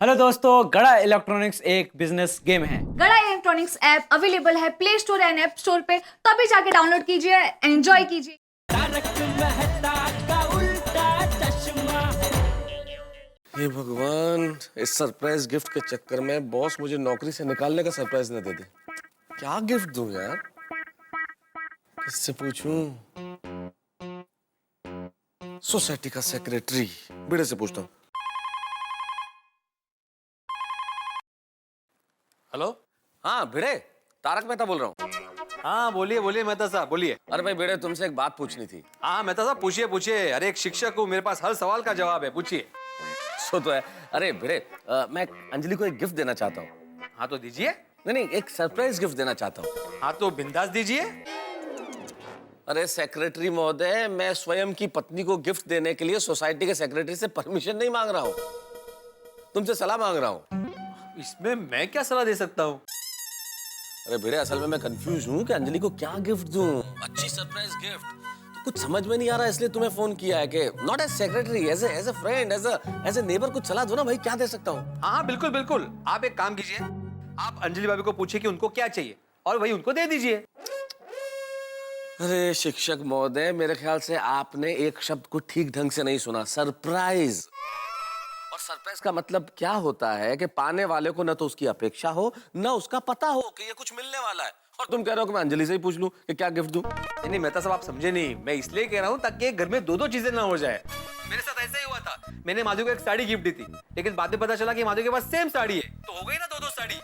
Hello दोस्तों, गड़ा electronics एक बिजनेस गेम है। गड़ा इलेक्ट्रॉनिक्स ऐप अवेलेबल है play store and app store पे, तभी जाके डाउनलोड कीजिए, एंजॉय कीजिए। हे भगवान, इस सरप्राइज गिफ्ट के चक्कर में बॉस मुझे नौकरी से निकालने का सरप्राइज न दे दे। क्या गिफ्ट दूं यार? किससे पूछूं? सोसाइटी का सेक्रेटरी भिड़े से पूछता हूँ। हेलो, हाँ भिड़े, तारक मेहता बोल रहा हूँ। हाँ बोलिए बोलिए मेहता साहब बोलिए। अरे भाई भिड़े, तुमसे एक बात पूछनी थी। हाँ मेहता साहब पूछिए पूछिए। अरे एक शिक्षक हूँ, मेरे पास हर सवाल का जवाब है, पूछिए। सो तो है। अरे भिड़े, मैं अंजलि को एक गिफ्ट देना चाहता हूँ। हाँ तो दीजिए। नहीं, एक सरप्राइज गिफ्ट देना चाहता हूँ। हाँ तो बिंदास दीजिए। अरे सेक्रेटरी महोदय, मैं स्वयं की पत्नी को गिफ्ट देने के लिए सोसाइटी के सेक्रेटरी से परमिशन नहीं मांग रहा हूँ, तुमसे सलाह मांग रहा हूँ। इसमें मैं क्या सलाह दे सकता हूँ? अरे भिड़े, असल में मैं कंफ्यूज हूँ कि अंजलि को क्या गिफ्ट दूं। अच्छी सरप्राइज गिफ्ट तो कुछ समझ में नहीं आ रहा, इसलिए तुम्हें फोन किया है कि not as secretary, as a friend, as a neighbour कुछ सलाह दो ना भाई, क्या दे सकता हूँ। हाँ हाँ बिल्कुल बिल्कुल। आप एक काम कीजिए, आप अंजलि भाभी को पूछिए कि उनको क्या चाहिए और वही उनको दे दीजिए। अरे शिक्षक महोदय, मेरे ख्याल से आपने एक शब्द को ठीक ढंग से नहीं सुना। सरप्राइज। और सरप्राइज का मतलब क्या होता है कि पाने वाले को न तो उसकी अपेक्षा हो, न उसका पता हो कि ये कुछ मिलने वाला है। और तुम कह रहे हो कि मैं अंजलि से ही पूछ लूं कि क्या गिफ्ट दूं। नहीं मेहता साहब आप समझे नहीं, मैं इसलिए कह रहा हूँ ताकि एक घर में दो दो चीजें ना हो जाए। मेरे साथ ऐसा ही हुआ था, मैंने माधु को एक साड़ी गिफ्ट दी थी, लेकिन बाद में पता चला कि माधु के पास सेम साड़ी है, तो हो गई ना दो दो साड़ी।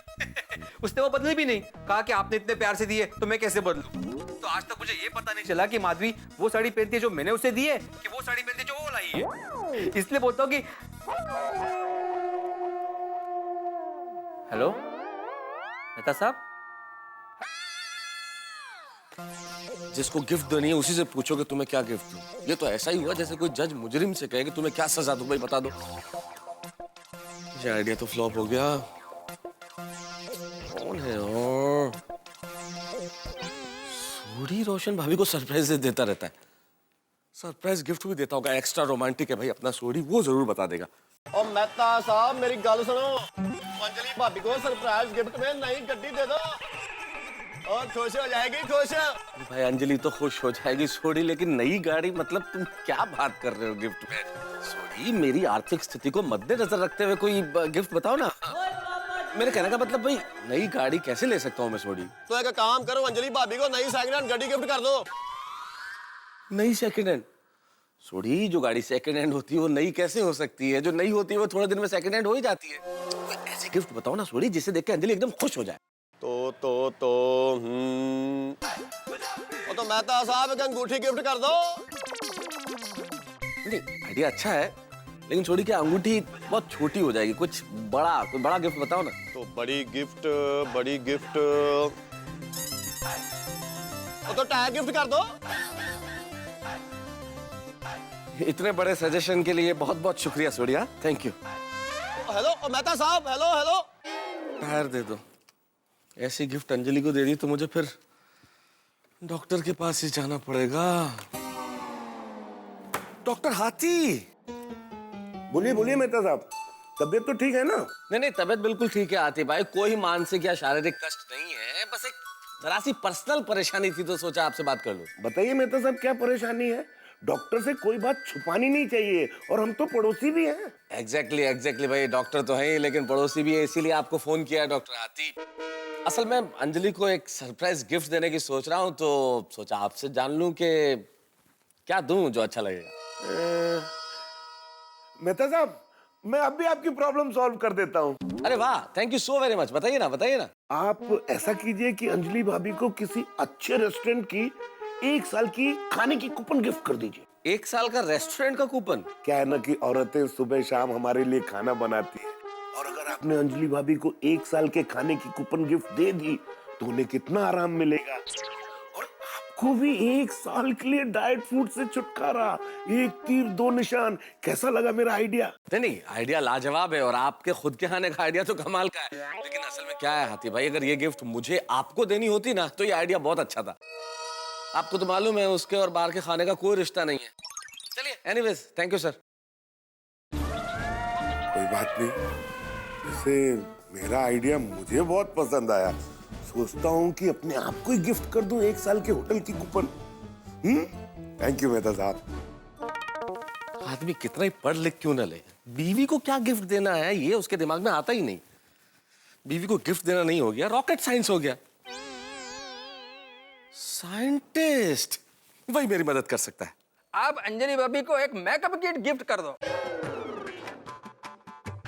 उसने वो बदली भी नहीं, कहा कि आपने इतने प्यार से दी है तो मैं कैसे बदलूं। तो आज तक मुझे ये पता नहीं चला कि माधवी वो साड़ी पहनती है जो मैंने उसे दी है, कि वो साड़ी पहनती है जो वो लाई है। इसलिए बोलता हूँ कि हेलो मेहता साहब। जिसको गिफ्ट देनी है उसी से पूछो कि तुम्हें क्या गिफ्ट दूं। ये तो ऐसा ही हुआ जैसे कोई जज मुजरिम से कहे कि तुम्हें क्या सजा दूं, भाई बता दो। ये आइडिया तो फ्लॉप हो गया। कौन है और सोडी रोशन भाभी को सरप्राइज देता रहता है। सरप्राइज गिफ्ट भी देता होगा, एक्स्ट्रा रोमांटिक है भाई अपना सोडी, वो जरूर बता देगा। और मेहता साहब मेरी गल सुनो, अंजलि भाभी को सरप्राइज गिफ्ट में नई गड्डी दे दो और खुश हो जाएगी। खुश भाई अंजलि तो खुश हो जाएगी सोडी, लेकिन नई गाड़ी मतलब तुम क्या बात कर रहे हो गिफ्ट में? सोडी, मेरी आर्थिक स्थिति को मद्देनजर रखते हुए कोई गिफ्ट बताओ ना। मेरे कहने का मतलब भाई, नई गाड़ी कैसे ले सकता हूँ मैं सोडी? तो एक काम करो, अंजलि भाभी को नई सेकंड हैंड गड्डी गिफ्ट कर दो। नई सेकंड हैंड? सोडी, जो गाड़ी सेकंड हैंड होती है वो नई कैसे हो सकती है? जो नई होती है वो थोड़े दिन में सेकंड हैंड हो ही जाती है। कोई ऐसी गिफ्ट बताओ ना सोडी जिसे देख के अंजलि एकदम खुश हो जाए। तो मेहता साहब एक अंगूठी गिफ्ट कर दो। नहीं, आइडिया अच्छा है, लेकिन छोड़ी क्या अंगूठी बहुत छोटी हो जाएगी, कोई बड़ा गिफ्ट बताओ ना। तो बड़ी गिफ्ट तो टायर गिफ्ट कर दो। इतने बड़े सजेशन के लिए बहुत बहुत शुक्रिया सोडिया, थैंक यू। हेलो मेहता साहब, हेलो। टायर दे दो। ऐसी गिफ्ट अंजलि को दे दी तो मुझे फिर डॉक्टर के पास ही जाना पड़ेगा। डॉक्टर हाथी। बोलिए बोलिए मेहता साहब, तबीयत तो ठीक है ना? नहीं, तबीयत बिल्कुल ठीक है हाथी भाई, कोई मानसिक या शारीरिक कष्ट नहीं है, बस एक जरा सी पर्सनल परेशानी थी तो सोचा आपसे बात कर लूं। बताइए मेहता साहब, क्या परेशानी है? डॉक्टर से कोई बात छुपानी नहीं चाहिए, और हम तो पड़ोसी भी हैं। एग्जैक्टली भाई, डॉक्टर तो है ही लेकिन पड़ोसी भी है, इसीलिए आपको फोन किया है डॉक्टर हाथी। असल में अंजलि को एक सरप्राइज गिफ्ट देने की सोच रहा हूँ, तो सोचा आपसे जान लूं कि क्या दूं जो अच्छा लगेगा। मेहता साहब, मैं अब भी आपकी प्रॉब्लम सॉल्व कर देता हूँ। अरे वाह, thank you so very much. बताइए ना। आप ऐसा कीजिए कि अंजलि भाभी को किसी अच्छे रेस्टोरेंट की 1 साल की खाने की कूपन गिफ्ट कर दीजिए। 1 साल का रेस्टोरेंट का कूपन? क्या है ना कि औरतें सुबह शाम हमारे लिए खाना बनाती है, और अगर आपने अंजलि भाभी को 1 साल के खाने की कूपन गिफ्ट दे दी तो उन्हें कितना आराम मिलेगा, और आपको भी 1 साल के लिए डाइट फूड से छुटकारा। एक तीर दो निशान। कैसा लगा मेरा आइडिया? नहीं, आइडिया लाजवाब है, और आपके खुद के खाने का आइडिया तो कमाल का है, लेकिन असल में क्या है हाथी भाई, अगर ये गिफ्ट मुझे आपको देनी होती ना तो ये आइडिया बहुत अच्छा था। आपको तो मालूम है उसके और बाहर के खाने का कोई रिश्ता नहीं है। चलिए, एनीवेज, थैंक यू सर। कोई बात नहीं, वैसे मेरा आइडिया मुझे बहुत पसंद आया। सोचता हूँ कि अपने आप को ही गिफ्ट कर दूं 1 साल के होटल की कूपन। थैंक यू मेहता साहब। आदमी कितना ही पढ़ लिख क्यों ना ले, बीवी को क्या गिफ्ट देना है ये उसके दिमाग में आता ही नहीं। बीवी को गिफ्ट देना नहीं हो गया, रॉकेट साइंस हो गया। साइंटिस्ट वही मेरी मदद कर सकता है। आप अंजलि भाभी को एक मेकअप किट गिफ्ट कर दो।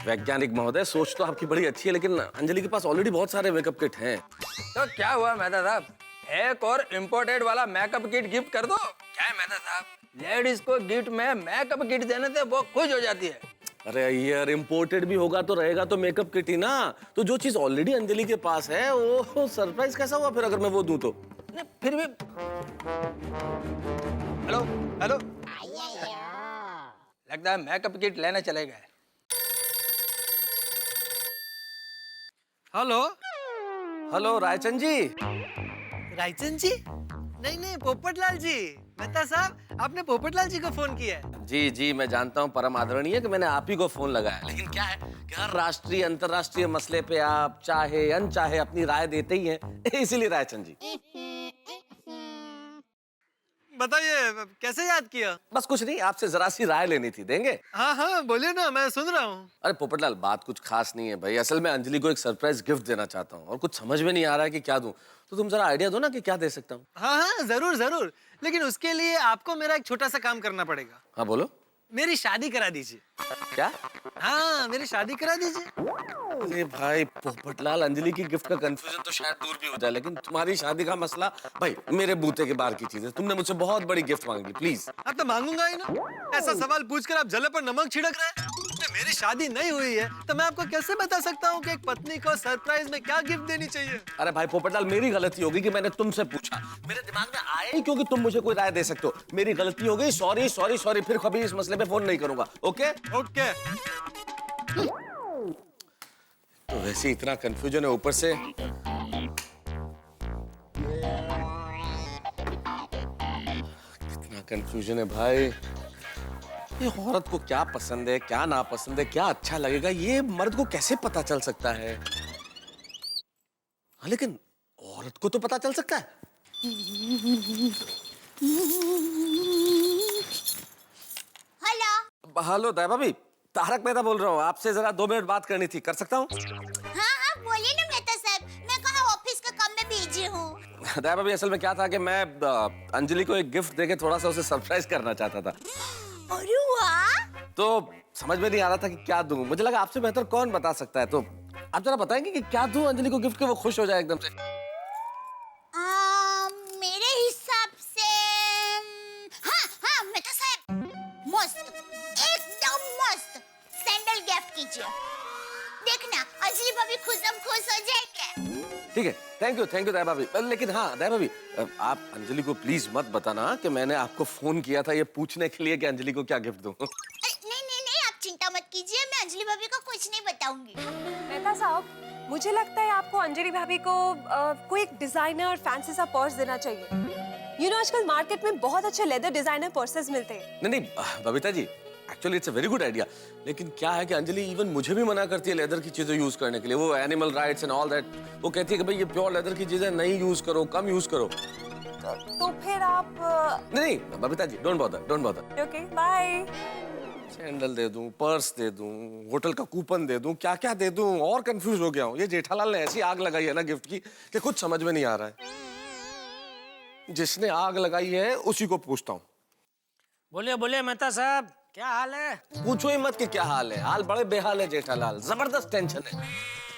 वैज्ञानिक महोदय, सोच तो आपकी बड़ी अच्छी है, लेकिन अंजलि के पास ऑलरेडी बहुत सारे मेकअप किट हैं। तो क्या हुआ मेहता साहब, एक और इम्पोर्टेड वाला मेकअप किट गिफ्ट कर दो। क्या है मेहता साहब, लेडीज को गिफ्ट में मेकअप किट देने से वो खुश हो जाती है। अरे यार, इम्पोर्टेड भी होगा तो रहेगा तो मेकअप किट ही ना। तो जो चीज ऑलरेडी अंजलि के पास है वो सरप्राइज कैसा हुआ फिर अगर मैं वो दूं तो? फिर भी हेलो हेलो, लगता है मेकअप किट लेने चले गए। हेलो हेलो रायचंद जी। रायचंद जी? नहीं पोपटलाल जी। मेहता साहब, आपने पोपटलाल जी को फोन किया है? जी जी मैं जानता हूँ, परम आदरणीय कि मैंने आप ही को फोन लगाया, लेकिन क्या है कि हर राष्ट्रीय अंतर्राष्ट्रीय मसले पे आप चाहे अनचाहे अपनी राय देते ही हैं, इसीलिए रायचंद जी। बताइए कैसे याद किया? बस कुछ नहीं, आपसे जरा सी राय लेनी थी, देंगे? हाँ बोलिए ना, मैं सुन रहा हूँ। अरे पोपटलाल, बात कुछ खास नहीं है भाई। असल में अंजलि को एक सरप्राइज गिफ्ट देना चाहता हूँ और कुछ समझ में नहीं आ रहा है कि क्या दूं। तो तुम जरा आइडिया दो ना कि क्या दे सकता हूँ। हाँ जरूर, लेकिन उसके लिए आपको मेरा एक छोटा सा काम करना पड़ेगा। हाँ बोलो। मेरी शादी करा दीजिए। क्या? हाँ, मेरी शादी करा दीजिए। अरे भाई पोपटलाल, अंजलि की गिफ्ट का कंफ्यूजन तो शायद दूर भी हो जाए, लेकिन तुम्हारी शादी का मसला भाई मेरे बूते के बाहर की चीज है। तुमने मुझसे बहुत बड़ी गिफ्ट मांगी, प्लीज। अब तो मांगूंगा ही ना। ऐसा सवाल पूछकर आप जले पर नमक छिड़क रहे हैं। मेरी शादी नहीं हुई है तो मैं आपको कैसे बता सकता हूँ कि एक पत्नी को सरप्राइज में क्या गिफ्ट देनी चाहिए? अरे भाई पोपटलाल, मेरी गलती होगी कि मैंने तुमसे पूछा। मेरे दिमाग में आया ही क्योंकि तुम मुझे कोई राय दे सकते हो। मेरी गलती हो गई, सॉरी सॉरी सॉरी। फिर कभी इस मसले पे फोन नहीं करूंगा। Okay okay. तो वैसे इतना कंफ्यूजन है, ऊपर से कितना कंफ्यूजन है भाई। ये औरत को क्या पसंद है, क्या नापसंद है, क्या अच्छा लगेगा, ये मर्द को कैसे पता चल सकता है? हाँ, लेकिन औरत को तो पता चल सकता है। हेलो हेलो दया भाभी, तारक मेहता बोल रहा हूँ। आपसे जरा 2 मिनट बात करनी थी, कर सकता हूँ? हाँ बोलिए ना मेहता साहब, मैं कहाँ ऑफिस का काम में बिजी हूँ। दया भाभी, असल में क्या था कि मैं अंजलि को एक गिफ्ट देके थोड़ा सा उसे सरप्राइज करना चाहता था। अरे वाह, तो समझ में नहीं आ रहा था कि क्या दूं। मुझे लगा आपसे बेहतर कौन बता सकता है, तो आप जरा बताएंगे कि क्या दूं अंजलि को गिफ्ट के वो खुश हो जाए एकदम से। मेरे हिसाब से हाँ मेहता साहब, मस्त, एकदम मस्त सैंडल गिफ्ट कीजिए। देखना अंजलि भाभी खुश हो जाएंगे। ठीक है, थैंक यू दया भाभी। लेकिन हाँ दया भाभी, आप अंजलि को प्लीज मत बताना कि मैंने आपको फोन किया था ये पूछने के लिए कि अंजलि को क्या गिफ्ट दूं। नहीं, आप चिंता मत कीजिए, मैं अंजलि भाभी को कुछ नहीं बताऊंगी। मेहता साहब, मुझे लगता है आपको अंजलि भाभी को कोई एक डिजाइनर फैंसी सा पर्स देना चाहिए। आजकल मार्केट में बहुत अच्छे लेदर डिजाइनर पर्सेस मिलते हैं। नहीं Babita ji, actually it's a very good idea. लेकिन क्या है कि अंजलि इवन मुझे भी मना करती है लेदर की चीजें यूज करने के लिए। वो animal rights and all that, वो कहती है कि भाई ये प्योर लेदर की चीजें नहीं यूज करो, कम यूज करो। तो फिर आप नहीं Babita ji, don't bother. Okay, bye. Sandal दे दूं, पर्स दे दूं, होटल का कूपन दे दूं, क्या क्या दे दूं, और कंफ्यूज हो गया हूं। ये जेठालाल ने ऐसी आग लगाई है ना गिफ्ट की कि कुछ समझ में नहीं आ रहा है। जिसने आग लगाई है उसी को पूछता हूँ। बोलिए मेहता साहब, क्या हाल है? पूछो ही मत कि क्या हाल है। हाल बड़े बेहाल है जेठालाल, जबरदस्त टेंशन है,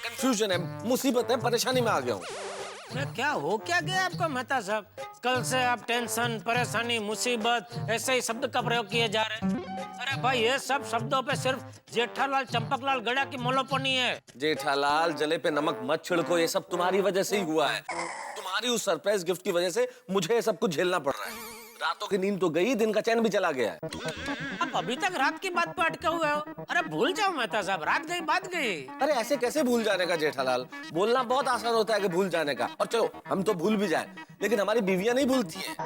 कंफ्यूजन है, मुसीबत है, परेशानी में आ गया हूँ। अरे क्या हो क्या गया आपको मेहता साहब? कल से आप टेंशन, परेशानी, मुसीबत ऐसे ही शब्द का प्रयोग किए जा रहे हैं। अरे भाई, ये सब शब्दों पे सिर्फ जेठालाल चंपकलाल गड़ा की मोलोपनी है। जेठालाल, जले पे नमक मत छिड़को, ये सब तुम्हारी वजह से ही हुआ है। तुम्हारी उस सरप्राइज गिफ्ट की वजह से मुझे ये सब कुछ झेलना पड़ रहा है। रातों की नींद तो गई, दिन का चैन भी चला गया है। अब अभी तक रात की बात पे अटके हुए हो। अरे भूल जाओ मेहता साहब, रात गई बात गई। अरे ऐसे कैसे भूल जाने का जेठालाल? बोलना बहुत आसान होता है कि भूल जाने का, और चलो हम तो भूल भी जाए, लेकिन हमारी बीवियां नहीं भूलती हैं।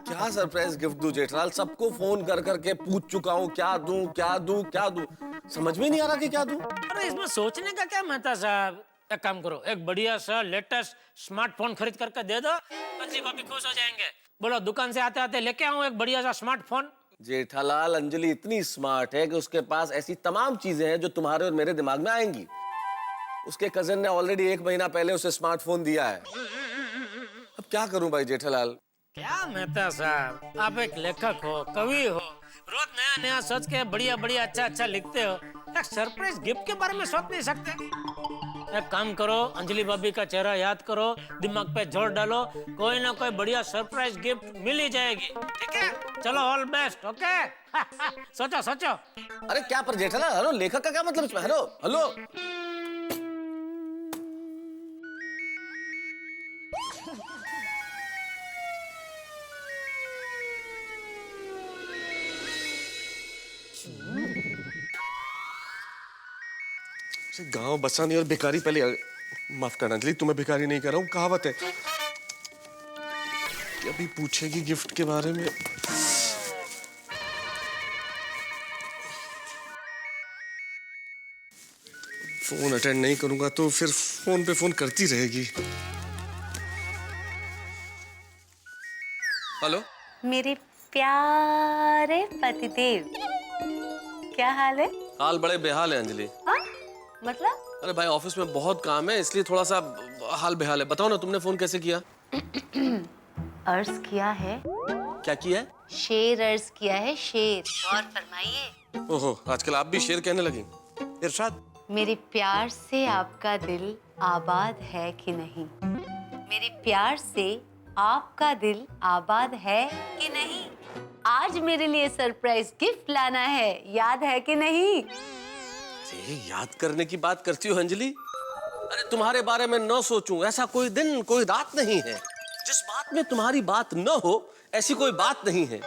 क्या सरप्राइज गिफ्ट दूं जेठालाल? सबको फोन कर करके पूछ चुका हूँ क्या दूं क्या दूं क्या दूं, समझ में नहीं आ रहा कि क्या दूं। अरे इसमें सोचने का क्या मेहता साहब, एक काम करो, एक बढ़िया सा लेटेस्ट स्मार्टफोन खरीद करके दे दो, अंजलि भाभी खुश हो जाएंगे। बोलो दुकान से आते आते लेके आऊं एक बढ़िया सा स्मार्टफोन। जेठालाल, अंजलि इतनी स्मार्ट है कि उसके पास ऐसी तमाम चीजें हैं जो तुम्हारे और मेरे दिमाग में आएंगी। उसके कजन ने ऑलरेडी 1 महीना पहले उसे स्मार्टफोन दिया है। अब क्या करूं भाई जेठालाल? क्या मेहता साहब, आप एक लेखक हो, कवि हो, रोज नया नया सोच के बढ़िया बढ़िया अच्छा अच्छा लिखते हो, एक सरप्राइज गिफ्ट के बारे में सोच नहीं सकते? एक काम करो, अंजलि भाभी का चेहरा याद करो, दिमाग पे जोर डालो, कोई ना कोई बढ़िया सरप्राइज गिफ्ट मिल ही जाएगी। ठीक है, चलो ऑल बेस्ट। ओके सोचो सोचो। अरे क्या पर जेठालाल, हेलो, लेखक का क्या मतलब इसमें? हेलो हेलो, गांव बसा नहीं और भिखारी पहले माफ करना अंजलि, तुम्हें भिखारी नहीं कर रहा हूँ, कहावत है कि अभी पूछेगी गिफ्ट के बारे में। फोन अटेंड नहीं करूंगा तो फिर फोन पे फोन करती रहेगी। हेलो। मेरे प्यारे पतिदेव, क्या हाल है? हाल बड़े बेहाल है अंजलि। हाँ? मतलब? अरे भाई ऑफिस में बहुत काम है इसलिए थोड़ा सा हाल बेहाल है। बताओ ना, तुमने फोन कैसे किया? अर्ज किया है। क्या किया है? शेर अर्ज किया है, शेर। और फरमाइए। ओहो, आजकल आप भी शेर कहने लगी। इरशाद। मेरे प्यार से आपका दिल आबाद है कि नहीं? मेरे प्यार से आपका दिल आबाद है कि नहीं? आज मेरे लिए सरप्राइज गिफ्ट लाना है, याद है कि नहीं? अरे याद करने की बात करती हो अंजलि? अरे तुम्हारे बारे में न सोचूं ऐसा कोई दिन कोई रात नहीं है जिस बात में तुम्हारी बात न हो, ऐसी कोई बात नहीं है।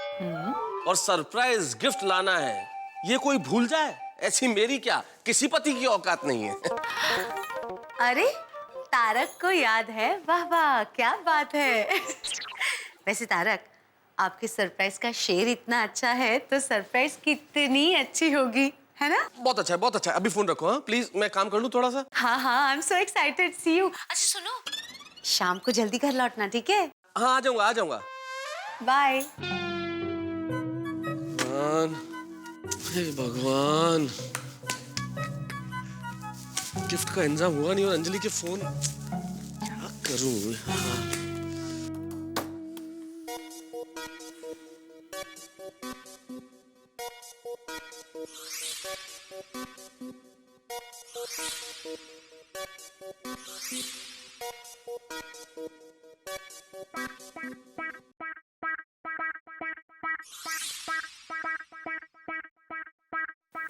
और सरप्राइज गिफ्ट लाना है ये कोई भूल जाए, ऐसी मेरी क्या किसी पति की औकात नहीं है। अरे तारक को याद है, वाह वाह क्या बात है। वैसे तारक, आपके सरप्राइज का शेर इतना अच्छा है तो सरप्राइज कितनी अच्छी होगी, है ना? बहुत अच्छा है, बहुत अच्छा है। अभी फोन रखो, हाँ प्लीज, मैं काम कर लूं थोड़ा सा। हाँ हाँ, I am so excited, see you. अच्छा सुनो, शाम को जल्दी घर लौटना, ठीक है? हाँ आ जाऊंगा आ जाऊंगा। बाय। भगवान, हे भगवान, गिफ्ट का इंतजाम हुआ नहीं और अंजलि के फोन, क्या करूं?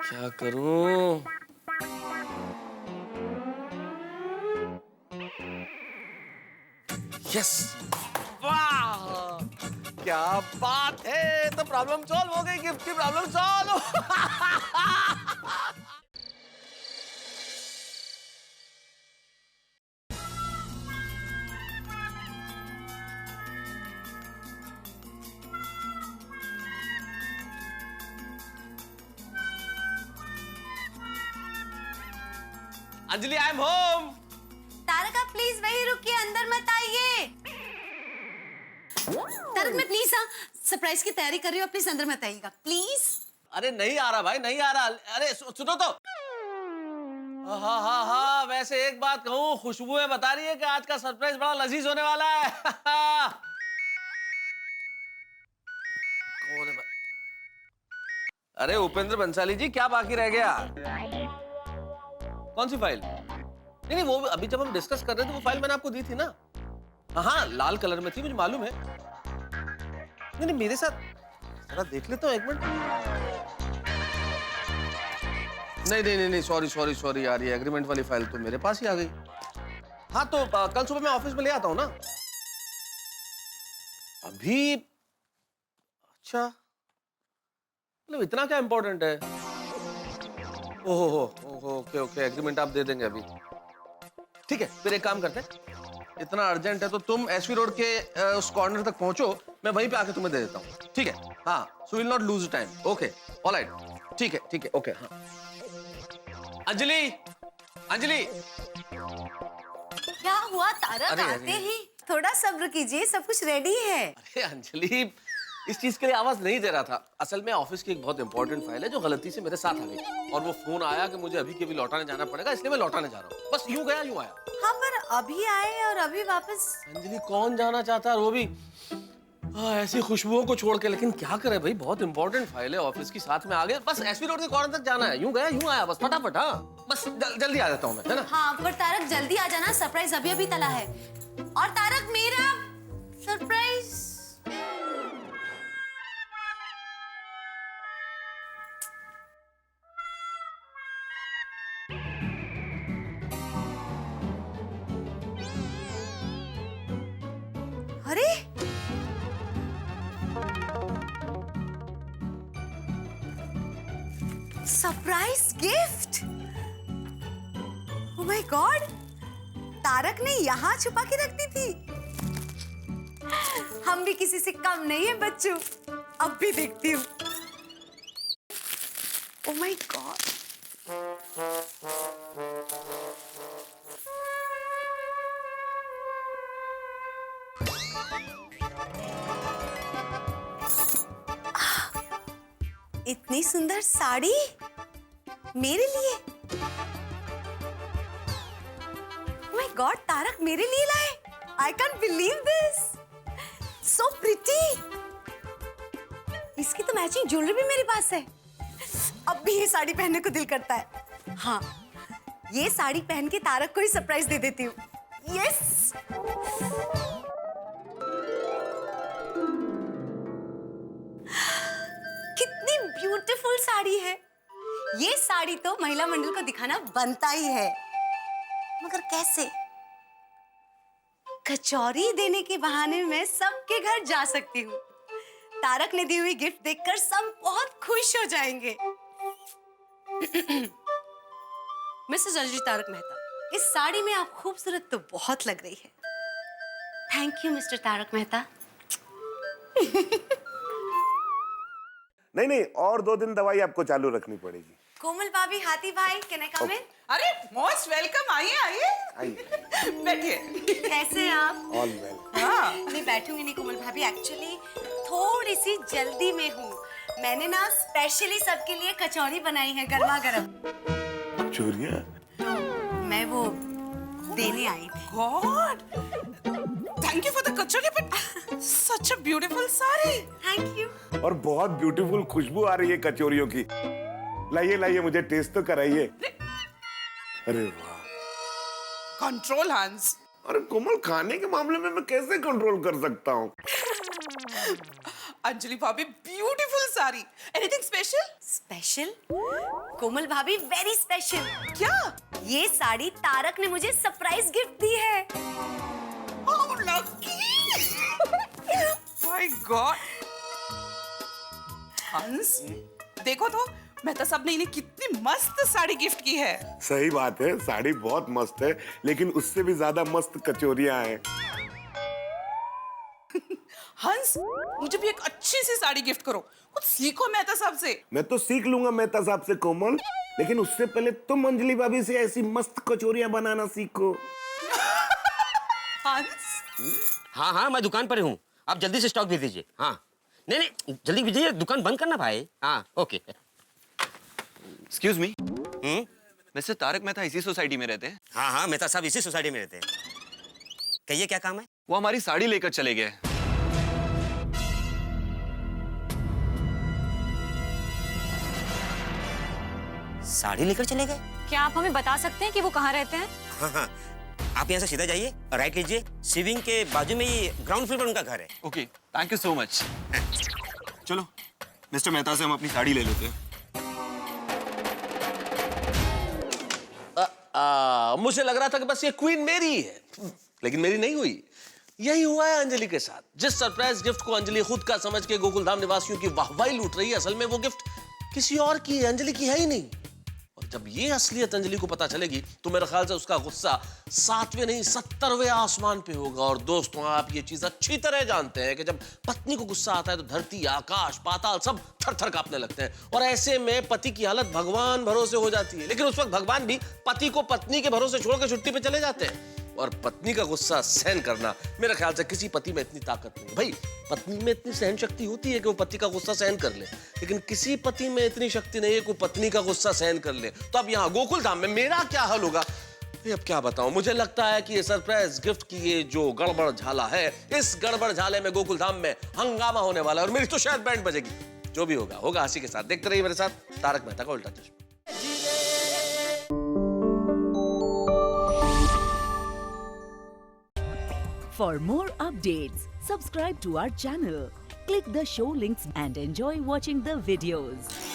क्या करूं? यस, वाह क्या बात है, तो प्रॉब्लम सॉल्व हो गई, गिफ्ट की problem solve. Anjali I am home. Tarak आप प्लीज वहीं रुकिए, अंदर मत आइए। तारक मैं प्लीज सरप्राइज की तैयारी कर रही हूँ, प्लीज अंदर मत आइएगा प्लीज। अरे नहीं आ रहा भाई, नहीं आ रहा। अरे सुनो तो। हाँ हाँ हाँ, वैसे एक बात कहूँ, खुशबुएं बता रही है कि आज का सरप्राइज बड़ा लजीज होने वाला है। कौन है? अरे उपेंद्र बंसाली जी, क्या बाकी रह गया? कौन सी फाइल? नहीं नहीं, वो अभी जब हम डिस्कस कर रहे थे वो फाइल मैंने आपको दी थी ना। हाँ लाल कलर में थी, मुझे मालूम है। नहीं नहीं, मेरे साथ जरा देख लेता हूँ, एक मिनट। नहीं नहीं नहीं, सॉरी सॉरी सॉरी यार, ये एग्रीमेंट वाली फाइल तो मेरे पास ही आ गई। हाँ तो कल सुबह मैं ऑफिस में ले आता हूँ ना। अभी? अच्छा, मतलब इतना क्या इंपॉर्टेंट है? ओहो ओके ओके, एग्रीमेंट आप दे देंगे अभी? ठीक है, फिर एक काम करते हैं, इतना अर्जेंट है तो तुम एसवी रोड के उस कॉर्नर तक पहुंचो, मैं वहीं पे आके तुम्हें दे देता हूँ, ठीक है? हाँ, so we'll not lose time. Okay, all right. ठीक है, okay, हाँ. अंजलि, अंजलि. क्या हुआ तारक? अरे, आते ही थोड़ा सब्र कीजिए, सब कुछ रेडी है। अरे अंजलि, इस चीज के लिए आवाज नहीं दे रहा था। असल में ऑफिस की एक बहुत इंपॉर्टेंट फाइल है जो गलती से मेरे साथ आ गई और वो फोन आया कि मुझे अभी के अभी लौटाने जाना पड़ेगा, इसलिए मैं लौटाने जा रहा हूँ। बस यूं गया यूं आया। हाँ पर अभी आए और अभी वापस। अंजलि, कौन जाना चाहता है, वो भी ऐसी खुशबुओं को छोड़ के। लेकिन क्या करे भाई, बहुत इंपॉर्टेंट फाइल है ऑफिस की, साथ में आ गए। बस एसपी रोड के कॉर्नर तक जाना है, यूं गया यूं आया, बस फटाफट। हाँ बस जल्दी आ जाता हूँ मैं, है ना? हाँ पर तारक जल्दी आ जाना, सरप्राइज अभी अभी तला है। और तारक मेरा सरप्राइज। अरे surprise gift. Oh my God, Tarak ने यहाँ छुपा के रख दी थी। हम भी किसी से कम नहीं है बच्चों। अब भी देखती हूँ। ओह माय गॉड, इतनी सुंदर साड़ी मेरे लिए। ओह माय गॉड, तारक मेरे लिए लाए। I can't believe this, so pretty. इसकी तो मैचिंग ज्वेलरी भी मेरे पास है। अब भी ये साड़ी पहनने को दिल करता है। हाँ, ये साड़ी पहन के तारक को ही सरप्राइज दे देती हूँ। यस। कितनी ब्यूटीफुल साड़ी है। ये साड़ी तो महिला मंडल को दिखाना बनता ही है, मगर कैसे? कचौरी देने के बहाने मैं सबके घर जा सकती हूँ। तारक ने दी हुई गिफ्ट देखकर सब बहुत खुश हो जाएंगे। मिसेस अंजलि तारक मेहता, इस साड़ी में आप खूबसूरत तो बहुत लग रही है। Thank you mister Tarak Mehta. नहीं, और 2 दिन दवाई आपको चालू रखनी पड़ेगी। कोमल भाभी, हाथी भाई, कैन आई कम इन? अरे मोस्ट वेलकम, आइए। बैठिए। कैसे हैं आप? All well. हाँ। नहीं बैठूंगी नहीं कोमल भाभी, एक्चुअली थोड़ी सी जल्दी में हूँ। मैंने ना स्पेशली सबके लिए कचौरी बनाई है, गर्मा गर्म। चोरियां? मैं वो देने आई थी। God, thank you for the kachori, but such a beautiful sari. Thank you. और बहुत ब्यूटीफुल खुशबू आ रही है कचौरियों की। लाइए, मुझे टेस्ट तो कराइए। अरे वाह, कंट्रोल हंस। अरे कोमल, खाने के मामले में मैं कैसे कंट्रोल कर सकता हूँ? अंजलि भाभी, beautiful sari. Anything special? Special? Komal भाभी, वेरी स्पेशल। क्या? ये साड़ी तारक ने मुझे सरप्राइज गिफ्ट दी है। How lucky. My God. हंस, देखो तो मेहता साहब ने इन्हें कितनी मस्त साड़ी गिफ्ट की है। सही बात है, साड़ी बहुत मस्त है, लेकिन उससे भी ज्यादा मस्त कचौरियां हैं। हंस, मुझे भी एक अच्छी सी साड़ी गिफ्ट करो। कुछ सीखो मेहता साहब से। मैं तो सीख लूंगा मेहता साहब से कोमल, लेकिन उससे पहले तुम अंजलि भाभी से ऐसी मस्त कचौरियां बनाना सीखो। हंस? हाँ, मैं दुकान पर हूँ। आप जल्दी से स्टॉक भेज दीजिए। हाँ, नहीं, जल्दी भेजिए, दुकान बंद करना भाई। हाँ, okay. Excuse me, mister Tarak Mehta इसी सोसाइटी में रहते हैं? हाँ, मेहता साहब इसी सोसाइटी में रहते हैं। कहिए क्या काम है? वो हमारी साड़ी लेकर चले गए। साड़ी लेकर चले गए? क्या आप हमें बता सकते हैं कि वो कहाँ रहते हैं? हाँ, आप यहाँ से सीधा जाइए, राइट लीजिए, सिविंग के बाजू में ही ग्राउंड फ्लोर पर उनका घर है। Okay, thank you so much. चलो मिस्टर मेहता से हम अपनी साड़ी ले लेते हैं। मुझे लग रहा था कि बस ये क्वीन मेरी है, लेकिन मेरी नहीं हुई। यही हुआ है अंजलि के साथ। जिस सरप्राइज गिफ्ट को अंजलि खुद का समझ के गोकुलधाम निवासियों की वाहवाही लूट रही है, असल में वो गिफ्ट किसी और की है, अंजलि की है ही नहीं। और जब ये असलियत अंजलि को पता चलेगी तो मेरे ख्याल से उसका गुस्सा 7वें नहीं 70वें आसमान पे होगा। और दोस्तों, आप ये चीज अच्छी तरह जानते हैं कि जब पत्नी को गुस्सा आता है तो धरती, आकाश, पाताल सब थर-थर कांपने लगते हैं। और ऐसे में पति की हालत भगवान भरोसे हो जाती है। लेकिन उस वक्त भगवान भी पति को पत्नी के भरोसे छोड़कर छुट्टी पे चले जाते हैं। और पत्नी का गुस्सा सहन करना, मेरे ख्याल से किसी पति में इतनी ताकत नहीं है। भाई, पत्नी में इतनी सहन शक्ति होती है कि वो पति का गुस्सा सहन कर ले, लेकिन किसी पति में इतनी शक्ति नहीं है कि वो पत्नी का गुस्सा सहन कर ले। तो अब यहाँ गोकुल धाम में मेरा क्या हल होगा, ये अब क्या बताऊं। मुझे लगता है कि ये सरप्राइज गिफ्ट की ये जो गड़बड़ झाला है, इस गड़बड़ झाले में गोकुल धाम में हंगामा होने वाला है और मेरी तो शायद बैंड बजेगी। जो भी होगा होगा हंसी के साथ। देखते रहिए मेरे साथ तारक मेहता का उल्टा चश्मा। For more updates, subscribe to our channel, click the show links and enjoy watching the videos.